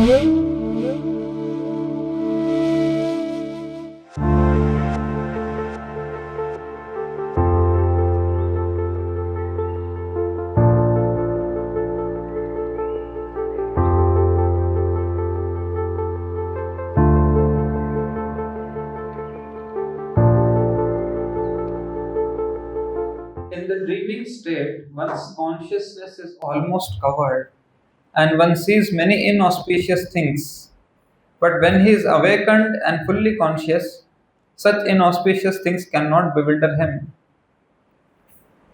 In the dreaming state, one's consciousness is almost covered and one sees many inauspicious things. But when he is awakened and fully conscious, such inauspicious things cannot bewilder him.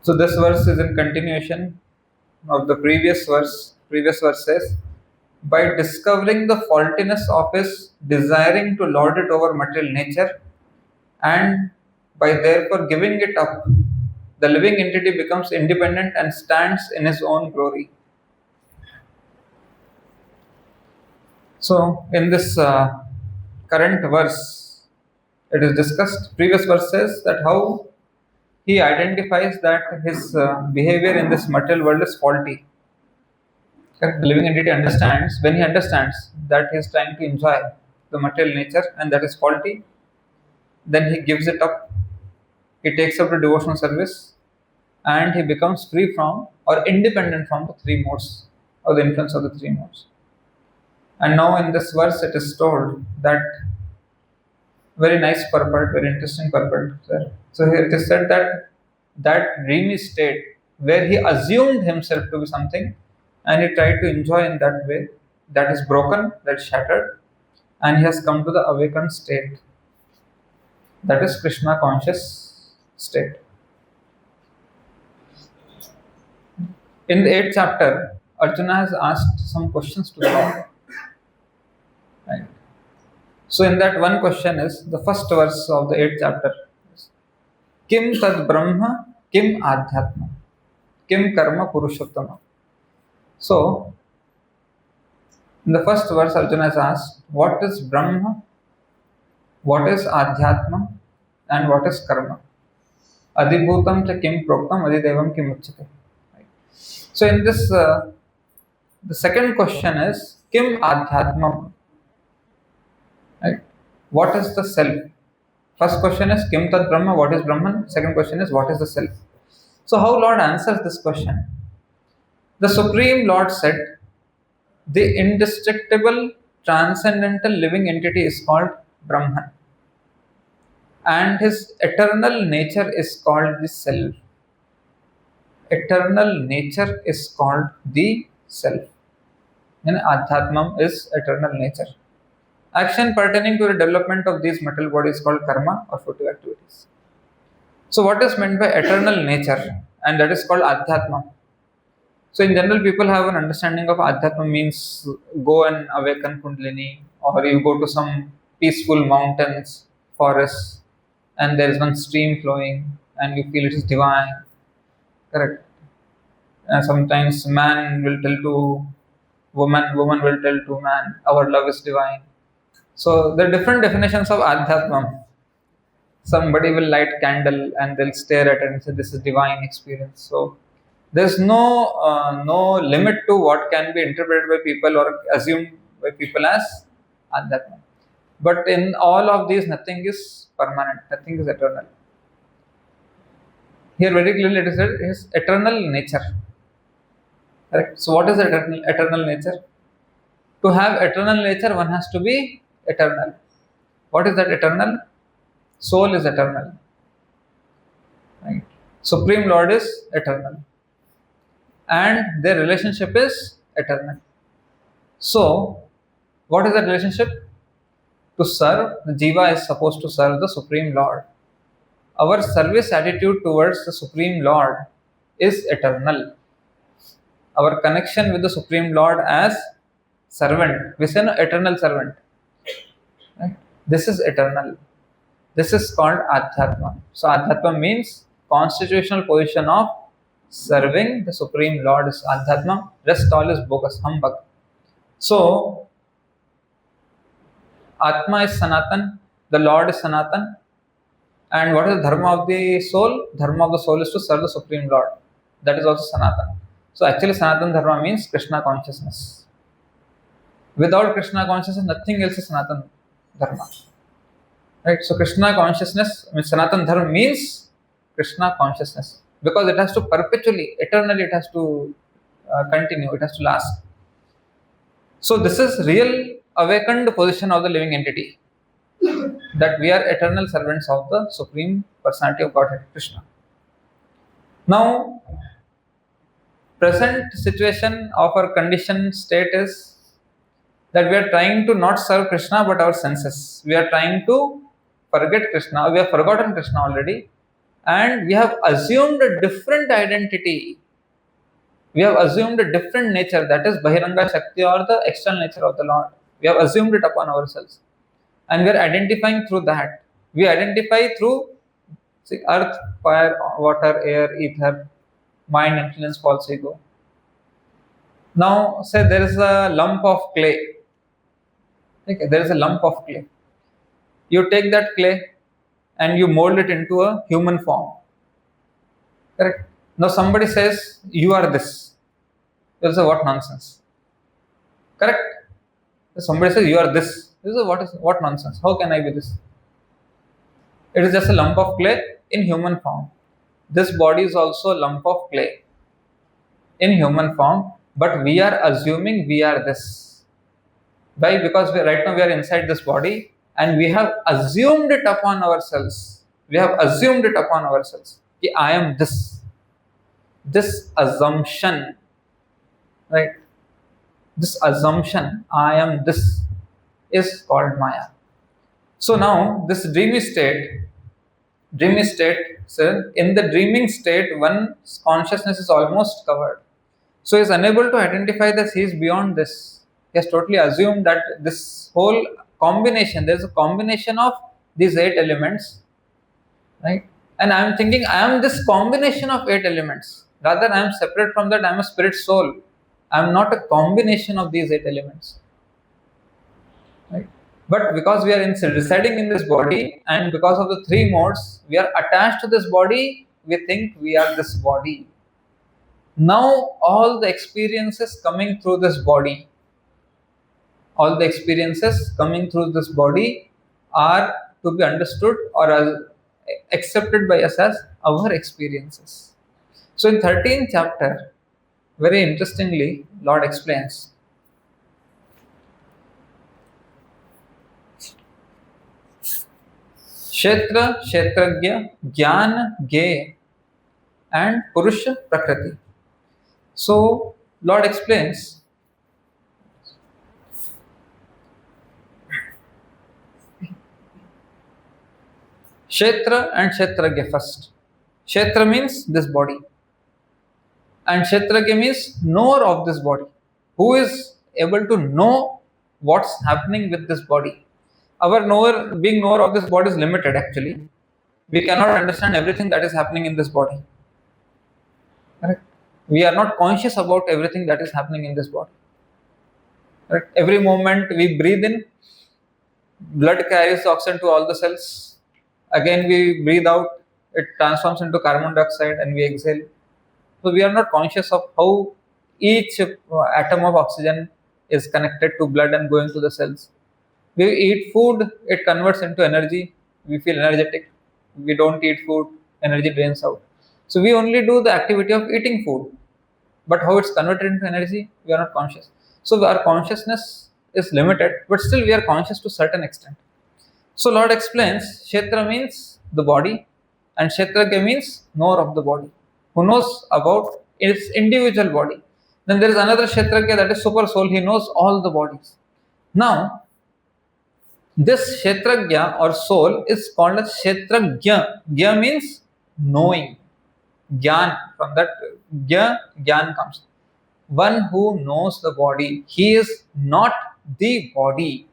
So, this verse is in continuation of the previous verse. Previous verse says, by discovering the faultiness of his desiring to lord it over material nature, and by therefore giving it up, the living entity becomes independent and stands in his own glory. So, in this current verse, it is discussed. Previous verse says that how he identifies that his behavior in this material world is faulty. Correct? The living entity understands, when he understands that he is trying to enjoy the material nature and that is faulty, then he gives it up. He takes up the devotional service and he becomes free from or independent from the three modes or the influence of the three modes. And now in this verse it is told that very nice purport, very interesting purport. So here it is said that that dreamy state where he assumed himself to be something and he tried to enjoy in that way, that is broken, that is shattered, and he has come to the awakened state. That is Krishna conscious state. In the 8th chapter, Arjuna has asked some questions to the Lord. Right. So in that one question is the first verse of the 8th chapter. Kim tad brahma, kim adhyatma, kim karma purushottama. So in the first verse Arjuna has asked, what is brahma, what is adhyatma, and what is karma? Adibhutam cha kim proktam, adidevam kim uchyate. Right. So in this, the second question is kim adhyatma. Right. What is the self? First question is Kim Tat Brahma, what is Brahman? Second question is what is the self? So how Lord answers this question? The Supreme Lord said, the indestructible, transcendental living entity is called Brahman. And his eternal nature is called the self. Eternal nature is called the self. And Adhyatmam is eternal nature. Action pertaining to the development of these material bodies is called karma or fruitive activities. So what is meant by eternal nature? And that is called adhyatma. So in general, people have an understanding of adhyatma means go and awaken kundalini, or you go to some peaceful mountains, forests, and there is one stream flowing and you feel it is divine. Correct. And sometimes man will tell to woman, woman will tell to man, our love is divine. So there are different definitions of adhyatma. Somebody will light candle and they'll stare at it and say this is divine experience. So there's no limit to what can be interpreted by people or assumed by people as adhyatma. But in all of these, nothing is permanent, nothing is eternal. Here very clearly it is said his eternal nature. Correct. So what is eternal nature? To have eternal nature, one has to be eternal. What is that eternal? Soul is eternal. Right. Supreme Lord is eternal. And their relationship is eternal. So, what is that relationship? To serve, the Jiva is supposed to serve the Supreme Lord. Our service attitude towards the Supreme Lord is eternal. Our connection with the Supreme Lord as servant, we say no, eternal servant. Right? This is eternal. This is called Adhyatma. So Adhyatma means constitutional position of serving the Supreme Lord is Adhyatma. Rest all is bogus, humbug. So Atma is Sanatan, the Lord is Sanatan. And what is the dharma of the soul? Dharma of the soul is to serve the Supreme Lord. That is also Sanatan. So actually Sanatan Dharma means Krishna consciousness. Without Krishna consciousness, nothing else is Sanatana Dharma. Right? So Krishna consciousness, Sanatana Dharma means Krishna consciousness because it has to perpetually, eternally, it has to continue, it has to last. So this is real awakened position of the living entity, that we are eternal servants of the Supreme Personality of Godhead, Krishna. Now, present situation of our conditioned state is that we are trying to not serve Krishna but our senses. We are trying to forget Krishna. We have forgotten Krishna already, and we have assumed a different identity. We have assumed a different nature, that is Bahiranga Shakti or the external nature of the Lord. We have assumed it upon ourselves, and we are identifying through that. We identify through earth, fire, water, air, ether, mind, intelligence, false ego. Now, say there is a lump of clay. Okay, there is a lump of clay. You take that clay and you mold it into a human form. Correct? Now somebody says, you are this. You say, what nonsense. Correct? Somebody says, you are this. You say, what nonsense? How can I be this? It is just a lump of clay in human form. This body is also a lump of clay in human form, but we are assuming we are this. Why? Because right now we are inside this body and we have assumed it upon ourselves. We have assumed it upon ourselves. I am this. This assumption, right? This assumption, I am this, is called Maya. So now this dreamy state, so in the dreaming state, one's consciousness is almost covered. So he is unable to identify that he is beyond this. He has totally assumed that this whole combination, there is a combination of these 8 elements, right? And I am thinking I am this combination of 8 elements. Rather, I am separate from that, I am a spirit soul. I am not a combination of these 8 elements. Right? But because we are residing in this body, and because of the 3 modes, we are attached to this body, we think we are this body. Now, all the experiences coming through this body, are to be understood or accepted by us as our experiences. So in 13th chapter, very interestingly, Lord explains, Kshetra, Kshetragya, Jnana, Ge, and Purusha, Prakriti. So Lord explains, Kshetra and Kshetragya first. Kshetra means this body, and Kshetragya means knower of this body, who is able to know what's happening with this body. Our being knower of this body is limited actually. We cannot understand everything that is happening in this body. Correct? We are not conscious about everything that is happening in this body. Correct? Every moment we breathe in, blood carries oxygen to all the cells. Again we breathe out, it transforms into carbon dioxide and we exhale. So we are not conscious of how each atom of oxygen is connected to blood and going to the cells. We eat food, it converts into energy, we feel energetic. We don't eat food, energy drains out. So we only do the activity of eating food, but how it's converted into energy, we are not conscious. So our consciousness is limited, but still we are conscious to a certain extent. So Lord explains, Kshetra means the body, and Kshetragya means knower of the body, who knows about its individual body. Then there is another Kshetragya, that is super soul, he knows all the bodies. Now, this Kshetragya or soul is called as Kshetragya. Gya means knowing. Gyan, from that Gyan comes. One who knows the body. He is not the body,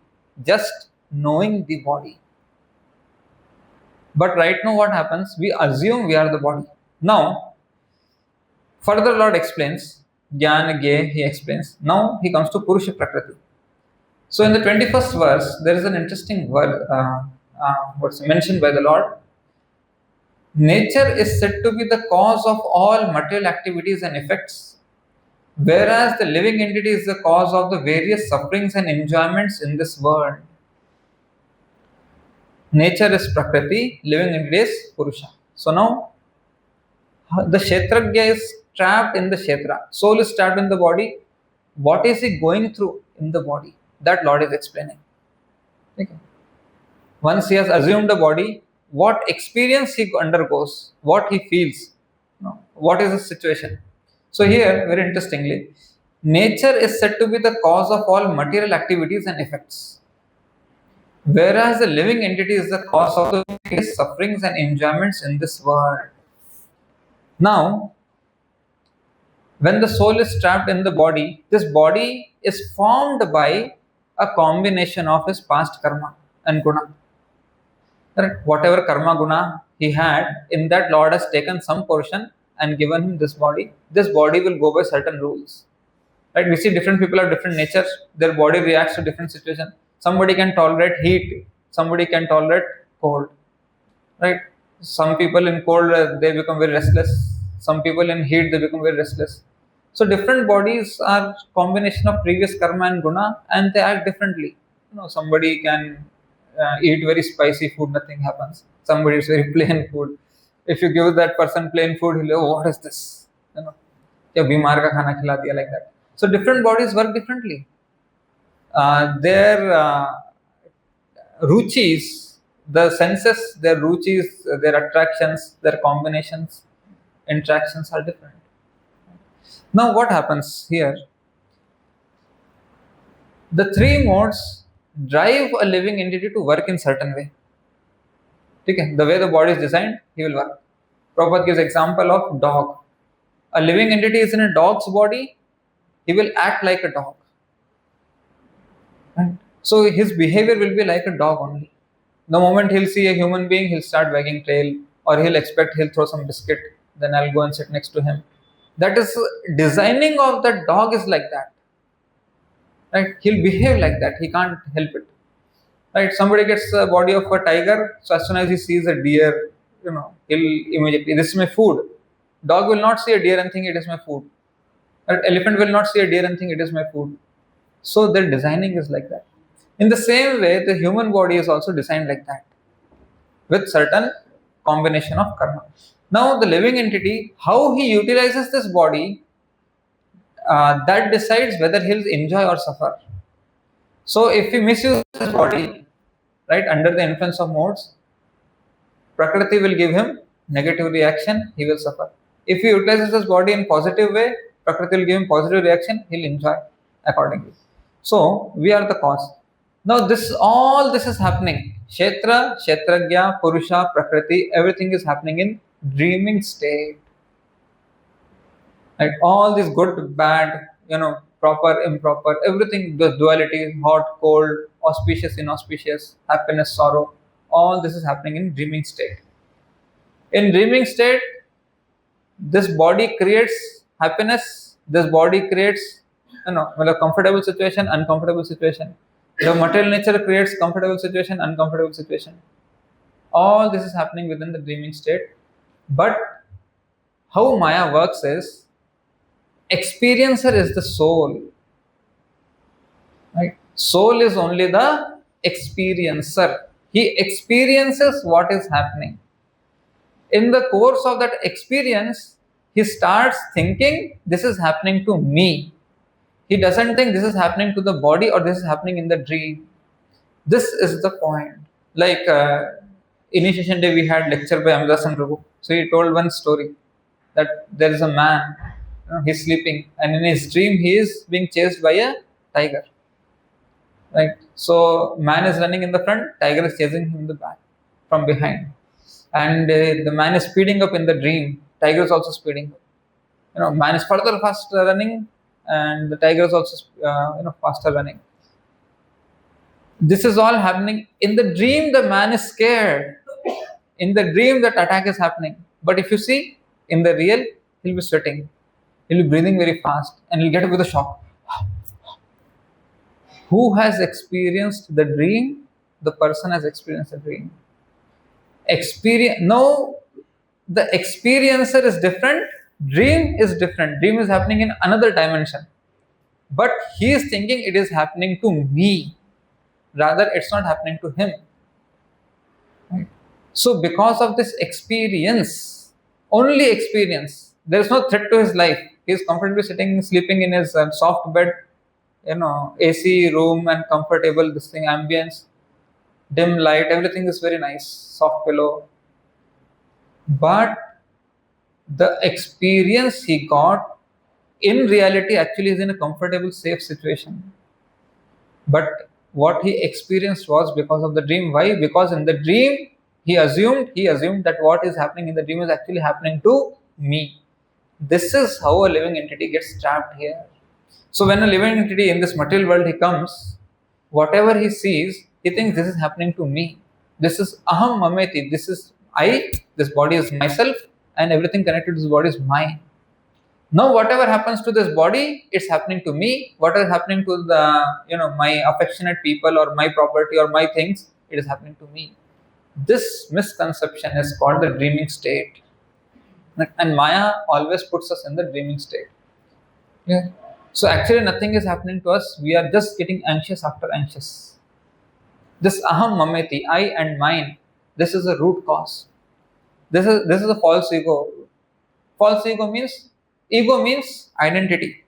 just knowing the body. But right now what happens? We assume we are the body. Now, further Lord explains, Jnana Ge, he explains. Now he comes to Purusha Prakriti. So in the 21st verse, there is an interesting word what's mentioned by the Lord. Nature is said to be the cause of all material activities and effects. Whereas the living entity is the cause of the various sufferings and enjoyments in this world. Nature is Prakriti, living entity is Purusha. So now the Kshetragya is trapped in the Kshetra. Soul is trapped in the body. What is he going through in the body? That Lord is explaining. Okay. Once he has assumed the body, what experience he undergoes, what he feels, what is the situation. So here, very interestingly, nature is said to be the cause of all material activities and effects, whereas the living entity is the cause of the various sufferings and enjoyments in this world. Now, when the soul is trapped in the body, this body is formed by a combination of his past karma and guna. Correct? Whatever karma guna he had, in that Lord has taken some portion and given him this body. This body will go by certain rules. Right? We see different people have different natures. Their body reacts to different situations. Somebody can tolerate heat. Somebody can tolerate cold. Right? Some people in cold they become very restless. Some people in heat they become very restless. So different bodies are combination of previous karma and guna, and they act differently. Somebody can eat very spicy food, nothing happens. Somebody is very plain food. If you give that person plain food, he'll go, "Oh, what is this? क्या बीमार का खाना खिला दिया," like that. So different bodies work differently. Their ruchis, the senses, their ruchis, their attractions, their combinations, interactions are different. Now, what happens here? The three modes drive a living entity to work in certain way. Okay? The way the body is designed, he will work. Prabhupada gives example of dog. A living entity is in a dog's body, he will act like a dog. Right? So his behavior will be like a dog only. The moment he'll see a human being, he'll start wagging tail, or he'll throw some biscuit, then I'll go and sit next to him. That is designing of that dog is like that. Right? He'll behave like that. He can't help it. Right? Somebody gets the body of a tiger, so as soon as he sees a deer, he'll immediately, this is my food. Dog will not see a deer and think it is my food. Right? Elephant will not see a deer and think it is my food. So their designing is like that. In the same way, the human body is also designed like that, with certain combination of karma. Now, the living entity, how he utilizes this body, that decides whether he'll enjoy or suffer. So, if he misuses his body, right, under the influence of modes, Prakriti will give him negative reaction, he will suffer. If he utilizes his body in positive way, Prakriti will give him positive reaction, he'll enjoy accordingly. So, we are the cause. Now, all this is happening. Kshetra, Kshetragya, Purusha, Prakriti, everything is happening in dreaming state. Right? All this good, bad, proper, improper, everything, the duality, hot, cold, auspicious, inauspicious, happiness, sorrow, all this is happening in dreaming state. In dreaming state, this body creates happiness, this body creates, a comfortable situation, uncomfortable situation. The material nature creates comfortable situation, uncomfortable situation. All this is happening within the dreaming state. But how Maya works is, experiencer is the soul. Right? Soul is only the experiencer. He experiences what is happening. In the course of that experience, he starts thinking, this is happening to me. He doesn't think this is happening to the body or this is happening in the dream. This is the point. Like initiation day, we had lecture by Amidasan Prabhu. So he told one story that there is a man, he's sleeping, and in his dream he is being chased by a tiger. Right. So man is running in the front, tiger is chasing him in the back from behind, and the man is speeding up in the dream. Tiger is also speeding up. Man is further faster running, and the tiger is also faster running. This is all happening in the dream. The man is scared. In the dream, that attack is happening. But if you see in the real, he'll be sweating. He'll be breathing very fast, and he'll get up with a shock. Who has experienced the dream? The person has experienced the dream. No, the experiencer is different. Dream is different. Dream is happening in another dimension. But he is thinking it is happening to me. Rather, it's not happening to him. Right? So, because of this experience, only experience, there is no threat to his life. He is comfortably sitting, sleeping in his soft bed, AC room and comfortable, this thing, ambience, dim light, everything is very nice, soft pillow. But the experience he got in reality actually is in a comfortable, safe situation. But what he experienced was because of the dream. Why? Because in the dream he assumed that what is happening in the dream is actually happening to me. This is how a living entity gets trapped here. So when a living entity in this material world he comes, whatever he sees, he thinks this is happening to me. This is aham mameti. This is I. This body is myself, and everything connected to this body is mine. Now whatever happens to this body, it's happening to me. Whatever is happening to the my affectionate people or my property or my things, it is happening to me. This misconception is called the dreaming state. And Maya always puts us in the dreaming state. Yeah. So actually nothing is happening to us. We are just getting anxious after anxious. This aham mameti, I and mine, this is a root cause. This is a false ego. False ego means identity.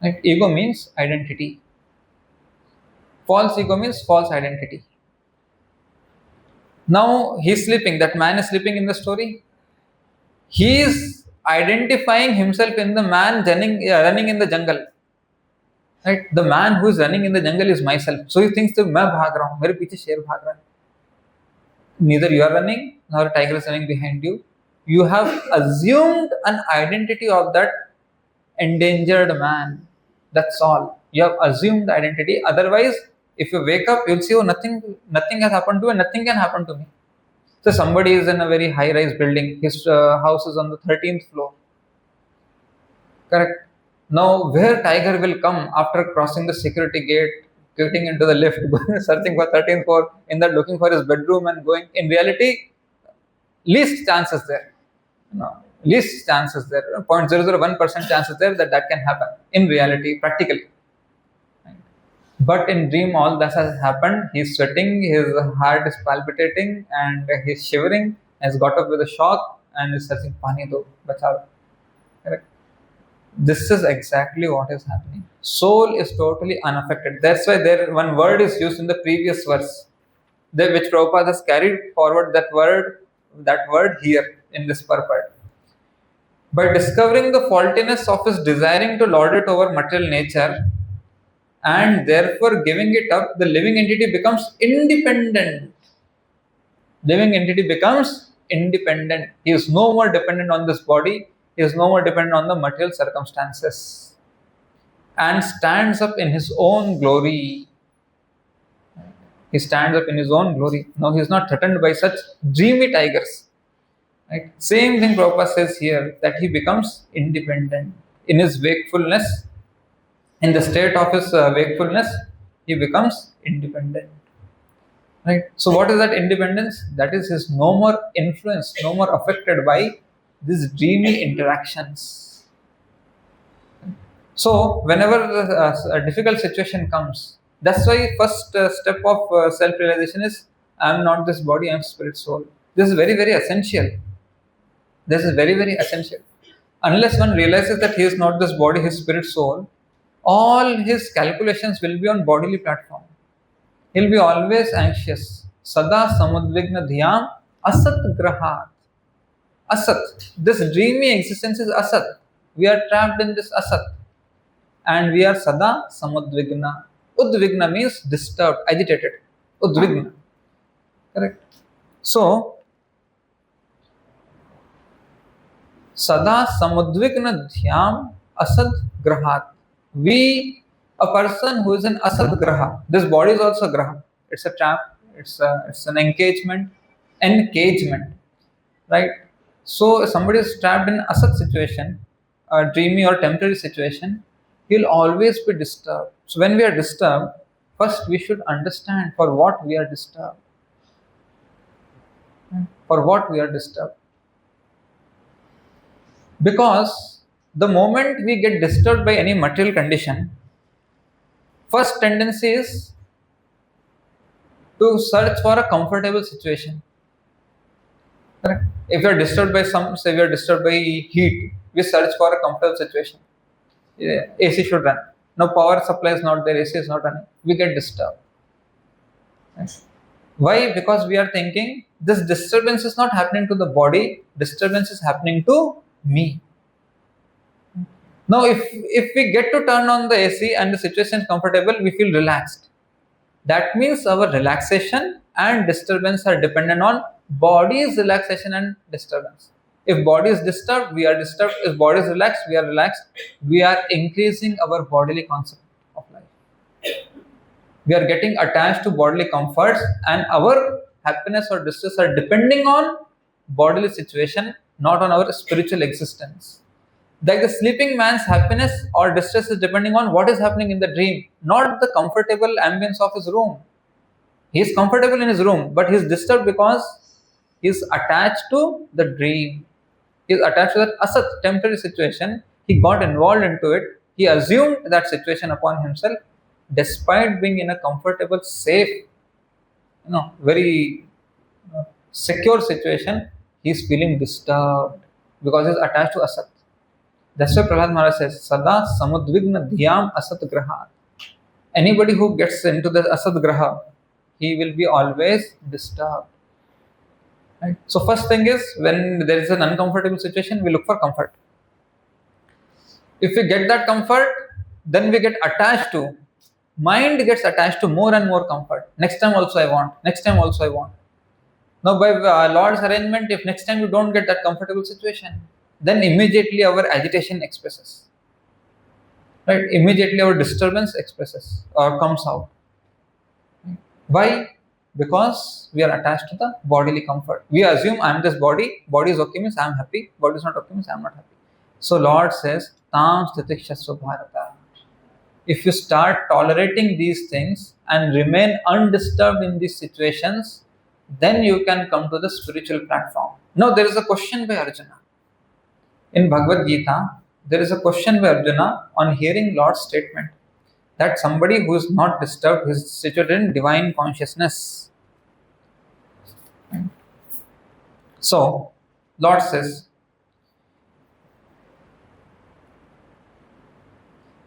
Right? Ego means identity. False ego means false identity. Now he's sleeping. That man is sleeping in the story. He is identifying himself in the man running in the jungle. Right? The man who is running in the jungle is myself. So he thinks that मैं भाग रहा हूँ, मेरे पीछे शेर भाग रहा है. Neither you are running nor a tiger is running behind you. You have assumed an identity of that endangered man. That's all. You have assumed the identity. Otherwise, if you wake up, you'll see, oh, nothing has happened to me, nothing can happen to me. So somebody is in a very high-rise building. His house is on the 13th floor. Correct. Now, where tiger will come after crossing the security gate, getting into the lift, searching for 13th floor, in that looking for his bedroom and going? In reality, least chances there. No, least chances there. 0.001% chances there that can happen in reality, practically. But in dream, all that has happened. He's sweating, his heart is palpitating, and he's shivering. Has got up with a shock and is searching pani do bachao. Correct. This is exactly what is happening. Soul is totally unaffected. That's why there one word is used in the previous verse, which Prabhupada has carried forward that word here in this purport. By discovering the faultiness of his desiring to lord it over material nature, and therefore giving it up, the living entity becomes independent. Living entity becomes independent. He is no more dependent on this body, he is no more dependent on the material circumstances, and stands up in his own glory. He stands up in his own glory. Now he is not threatened by such dreamy tigers. Right? Same thing Prabhupada says here, that he becomes independent. In his wakefulness, in the state of his wakefulness, he becomes independent. Right? So what is that independence? That is his no more influence, no more affected by these dreamy interactions. So whenever a difficult situation comes, that's why first step of self-realization is, I am not this body, I am spirit soul. This is very, very essential. This is very, very essential. Unless one realizes that he is not this body, his spirit soul, all his calculations will be on bodily platform. He'll be always anxious. Sada samudvigna dhyam asat grahat. Asat. This dreamy existence is asat. We are trapped in this asat. And we are sada samudvigna. Udvigna means disturbed, agitated. Udvigna. Correct. So, sada samudvigna dhyam asad grahat. A person who is an asad graha, this body is also graha. It's a trap. It's an engagement, right? So if somebody is trapped in asad situation, a dreamy or temporary situation, he'll always be disturbed. So when we are disturbed, first we should understand for what we are disturbed. For what we are disturbed. Because the moment we get disturbed by any material condition, first tendency is to search for a comfortable situation. Correct? If you are disturbed by say we are disturbed by heat, we search for a comfortable situation. Yeah, AC should run. Now power supply is not there, AC is not running. We get disturbed. Yes. Why? Because we are thinking this disturbance is not happening to the body, disturbance is happening to me. Now, if we get to turn on the AC and the situation is comfortable, we feel relaxed. That means our relaxation and disturbance are dependent on body's relaxation and disturbance. If body is disturbed, we are disturbed. If body is relaxed, we are relaxed. We are increasing our bodily concept of life. We are getting attached to bodily comforts, and our happiness or distress are depending on bodily situation, not on our spiritual existence. Like the sleeping man's happiness or distress is depending on what is happening in the dream, not the comfortable ambience of his room. He is comfortable in his room, but he is disturbed because he is attached to the dream. He is attached to that asat, temporary situation. He got involved into it. He assumed that situation upon himself, despite being in a comfortable, safe, very secure situation. He is feeling disturbed because he is attached to asat. That's why Prahlad Maharaj says, Sada samudvigna dhyam asat graha. Anybody who gets into the asat graha, he will be always disturbed. Right? So first thing is, when there is an uncomfortable situation, we look for comfort. If we get that comfort, then we get attached to, mind gets attached to more and more comfort. Next time also I want, next time also I want. Now by Lord's arrangement, if next time you don't get that comfortable situation, then immediately our agitation expresses. Right? Immediately our disturbance expresses or comes out. Why? Because we are attached to the bodily comfort. We assume I am this body, body is okay means I am happy, body is not okay means I am not happy. So Lord says, Tam Stitikshasva Bharata. If you start tolerating these things and remain undisturbed in these situations, then you can come to the spiritual platform. Now there is a question by Arjuna. In Bhagavad Gita, there is a question by Arjuna on hearing Lord's statement that somebody who is not disturbed is situated in divine consciousness. So, Lord says,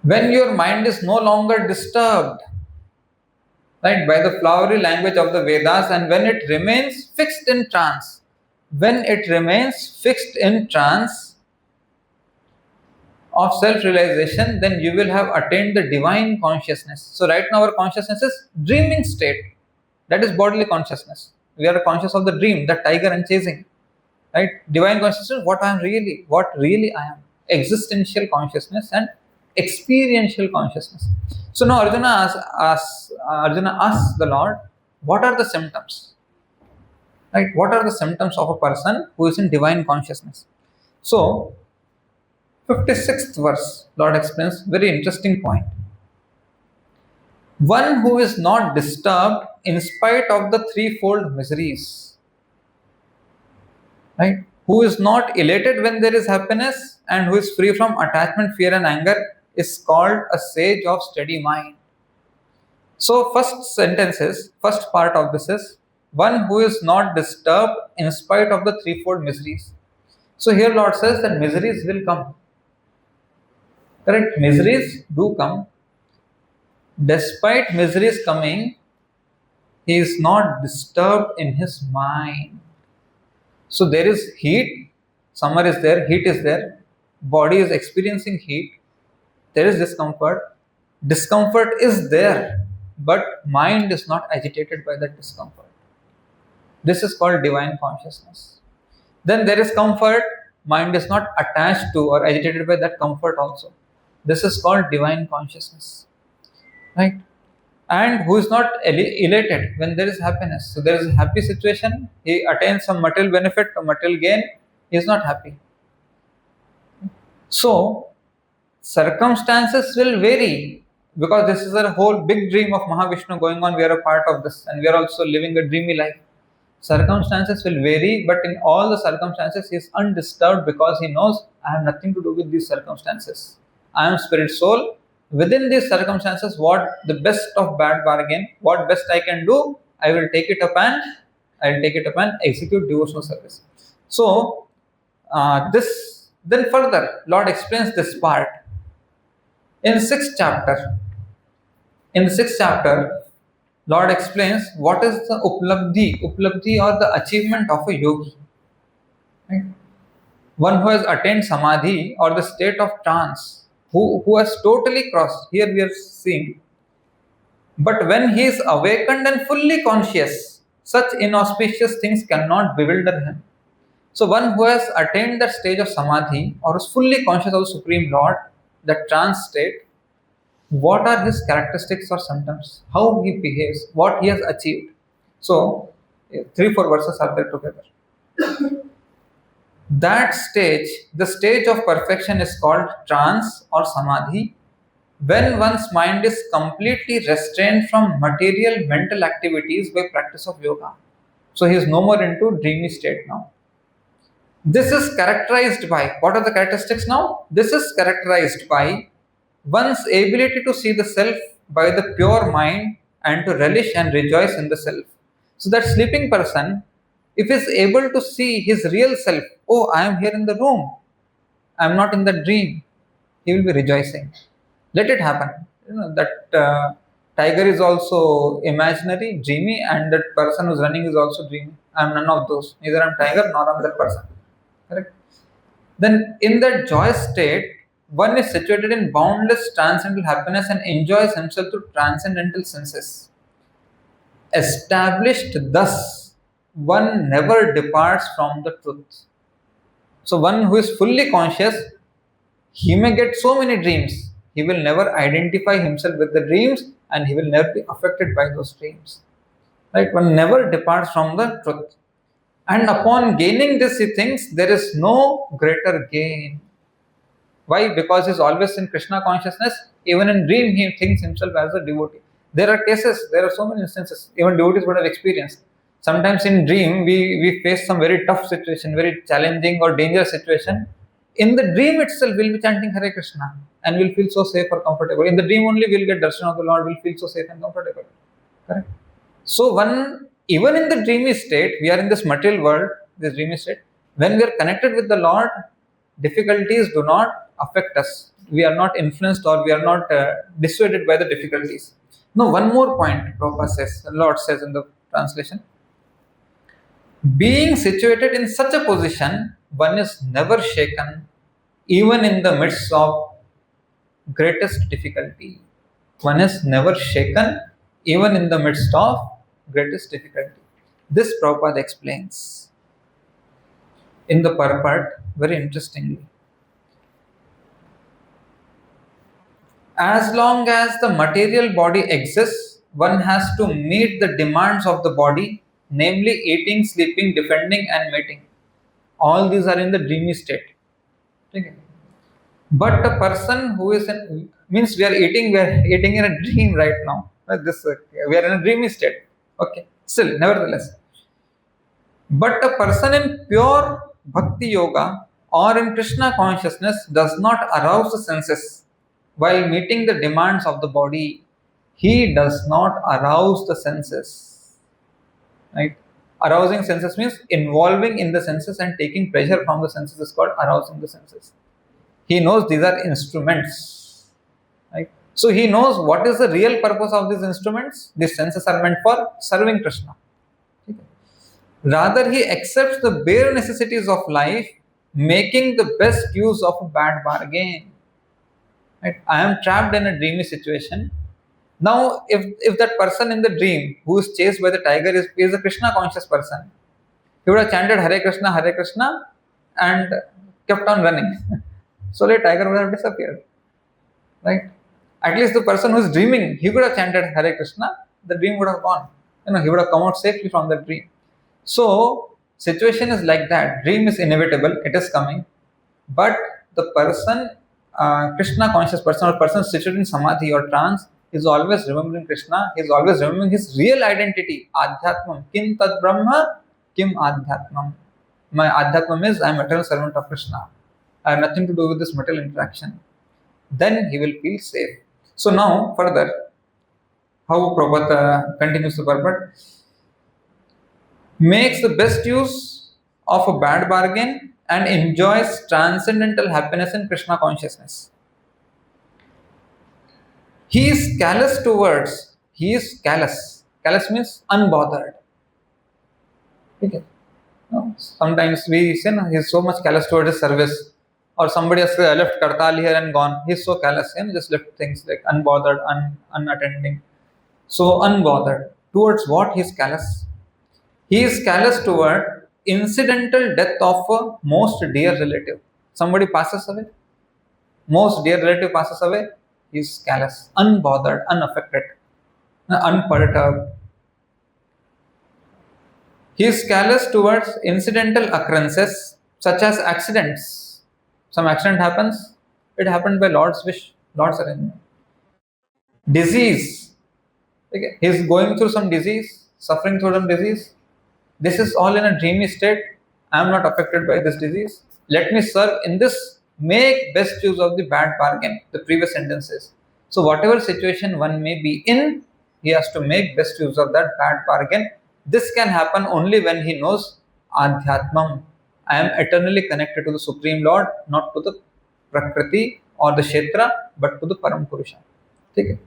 when your mind is no longer disturbed, right, by the flowery language of the Vedas, and when it remains fixed in trance, of self-realization, then you will have attained the divine consciousness. So right now our consciousness is dreaming state. That is bodily consciousness. We are conscious of the dream, the tiger and chasing. Right? Divine consciousness, what really I am. Existential consciousness and experiential consciousness. So now Arjuna asks the Lord, what are the symptoms? Right? What are the symptoms of a person who is in divine consciousness? So 56th verse, Lord explains very interesting point. One who is not disturbed in spite of the threefold miseries, right? Who is not elated when there is happiness and who is free from attachment, fear, and anger is called a sage of steady mind. So, first part of this is one who is not disturbed in spite of the threefold miseries. So, here Lord says that miseries will come. Correct? Miseries do come. Despite miseries coming, he is not disturbed in his mind. So there is heat, summer is there, heat is there, body is experiencing heat, there is discomfort. Discomfort is there, but mind is not agitated by that discomfort. This is called divine consciousness. Then there is comfort, mind is not attached to or agitated by that comfort also. This is called divine consciousness. Right? And who is not elated when there is happiness. So there is a happy situation, he attains some material benefit or material gain, he is not happy. So circumstances will vary because this is a whole big dream of Mahavishnu going on. We are a part of this and we are also living a dreamy life. Circumstances will vary, but in all the circumstances he is undisturbed because he knows I have nothing to do with these circumstances. I am spirit soul. Within these circumstances, what the best of bad bargain, what best I can do, I will take it up and execute devotional service. So, this then further, Lord explains this part in sixth chapter. In the sixth chapter, Lord explains what is the uplabdhi or the achievement of a yogi. Right? One who has attained samadhi or the state of trance, who has totally crossed. Here we are seeing. But when he is awakened and fully conscious, such inauspicious things cannot bewilder him. So one who has attained that stage of samadhi or is fully conscious of the Supreme Lord, that trance state, what are his characteristics or symptoms, how he behaves, what he has achieved. So, 3-4 verses are there together. That stage, the stage of perfection is called trance or samadhi, when one's mind is completely restrained from material mental activities by practice of yoga. So he is no more into dreamy state now. This is characterized by, what are the characteristics now? This is characterized by one's ability to see the self by the pure mind and to relish and rejoice in the self. So that sleeping person, if he is able to see his real self, oh, I am here in the room, I am not in the dream, he will be rejoicing. Let it happen. That tiger is also imaginary, dreamy, and that person who's running is also dreamy. I am none of those. Neither I am tiger nor I am that person. Correct? Then in that joyous state, one is situated in boundless transcendental happiness and enjoys himself through transcendental senses. Established thus, one never departs from the truth. So one who is fully conscious, he may get so many dreams. He will never identify himself with the dreams and he will never be affected by those dreams. Right? One never departs from the truth. And upon gaining this, he thinks there is no greater gain. Why? Because he is always in Krishna consciousness. Even in dream, he thinks himself as a devotee. There are cases, there are so many instances, even devotees would have experienced. Sometimes in dream, we face some very tough situation, very challenging or dangerous situation. In the dream itself, we'll be chanting Hare Krishna and we'll feel so safe or comfortable. In the dream only, we'll get darshan of the Lord, we'll feel so safe and comfortable. Correct? So one, even in the dreamy state, we are in this material world, this dreamy state, when we are connected with the Lord, difficulties do not affect us. We are not influenced or we are not dissuaded by the difficulties. No, one more point, Prabhupada says, the Lord says in the translation. Being situated in such a position, one is never shaken, even in the midst of greatest difficulty. One is never shaken, even in the midst of greatest difficulty. This Prabhupada explains in the purport very interestingly. As long as the material body exists, one has to meet the demands of the body, namely eating, sleeping, defending, and mating. All these are in the dreamy state. Okay. But a person who is in, means we are eating in a dream right now. We are in a dreamy state. Okay. Still, nevertheless. But a person in pure bhakti yoga or in Krishna consciousness does not arouse the senses while meeting the demands of the body. He does not arouse the senses. Right? Arousing senses means involving in the senses and taking pleasure from the senses is called arousing the senses. He knows these are instruments. Right? So he knows what is the real purpose of these instruments. These senses are meant for serving Krishna. Rather, he accepts the bare necessities of life, making the best use of a bad bargain. Right? I am trapped in a dreamy situation. Now, if that person in the dream who is chased by the tiger is a Krishna conscious person, he would have chanted Hare Krishna and kept on running. So the tiger would have disappeared. Right? At least the person who is dreaming, he could have chanted Hare Krishna, the dream would have gone. He would have come out safely from the dream. So, situation is like that. Dream is inevitable, it is coming. But the person, Krishna conscious person or person situated in samadhi or trance, is always remembering Krishna, is always remembering his real identity, Adhyatmam. Kim Tad Brahma, Kim Adhyatmam. My Adhyatmam is I am eternal servant of Krishna. I have nothing to do with this material interaction. Then he will feel safe. So now, further, how Prabhupada continues the purport, makes the best use of a bad bargain and enjoys transcendental happiness in Krishna consciousness. He is callous towards, he is callous. Callous means unbothered. Okay. No? Sometimes we say no, he's so much callous towards his service, or somebody has left kartal here and gone. He's so callous, just left things like unbothered, unattending. So unbothered. Towards what he's callous? He is callous toward incidental death of a most dear relative. Somebody passes away, most dear relative passes away, he is callous, unbothered, unaffected, unperturbed. He is callous towards incidental occurrences such as accidents. Some accident happens, it happened by Lord's wish, Lord's arrangement. Disease. Okay. He is going through some disease, suffering through some disease. This is all in a dreamy state. I am not affected by this disease. Let me serve in this. Make best use of the bad bargain. The previous sentences. So whatever situation one may be in, he has to make best use of that bad bargain. This can happen only when he knows Adhyatmam. I am eternally connected to the Supreme Lord, not to the Prakriti or the Kshetra, but to the Param Purusha. Okay.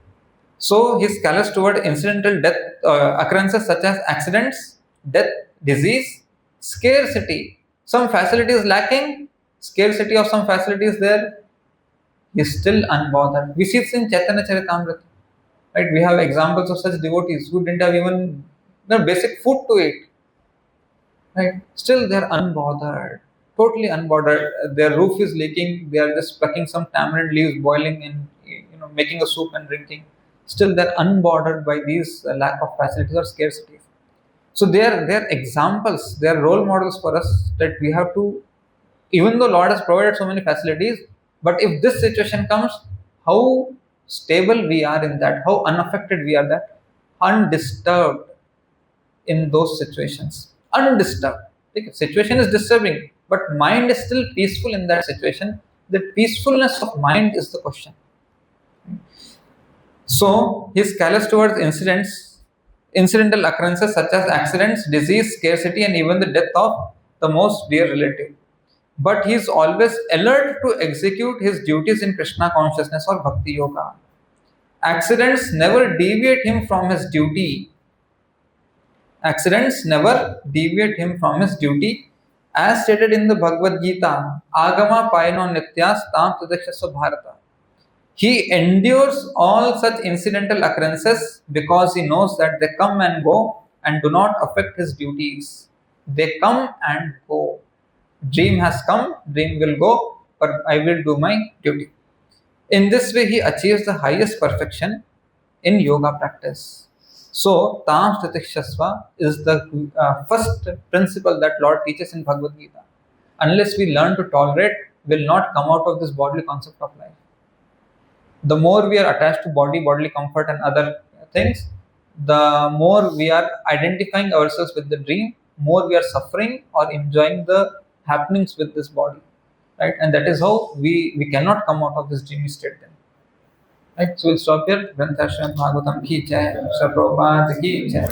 So he is callous toward incidental death occurrences such as accidents, death, disease, scarcity. Some facility is lacking, scarcity of some facility is there. He is still unbothered. We see this in Chaitanya Charitamrita. Right? We have examples of such devotees who didn't have even basic food to eat. Right? Still they are unbothered, totally unbothered. Their roof is leaking. They are just plucking some tamarind leaves, boiling and making a soup and drinking. Still they are unbothered by these lack of facilities or scarcities. So they are examples, they are role models for us that we have to, even though Lord has provided so many facilities, but if this situation comes, how stable we are in that, how unaffected we are that, undisturbed in those situations. Undisturbed. Okay. Situation is disturbing, but mind is still peaceful in that situation. The peacefulness of mind is the question. So he is callous towards incidental occurrences such as accidents, disease, scarcity, and even the death of the most dear relative. But he is always alert to execute his duties in Krishna consciousness or Bhakti Yoga. Accidents never deviate him from his duty. Accidents never deviate him from his duty. As stated in the Bhagavad Gita, Agama Payano Nityas Tam Tadakshasva Bharata. He endures all such incidental occurrences because he knows that they come and go and do not affect his duties. They come and go. Dream has come, dream will go, but I will do my duty. In this way, he achieves the highest perfection in yoga practice. So, Tam Statikshasva is the first principle that Lord teaches in Bhagavad Gita. Unless we learn to tolerate, we will not come out of this bodily concept of life. The more we are attached to bodily comfort and other things, the more we are identifying ourselves with the dream, more we are suffering or enjoying the happenings with this body. Right? And that is how we cannot come out of this dreamy state then. Right? So we'll stop here. Grantha Srimad Bhagavatam ki jai, Sri Prabhupada ki jai.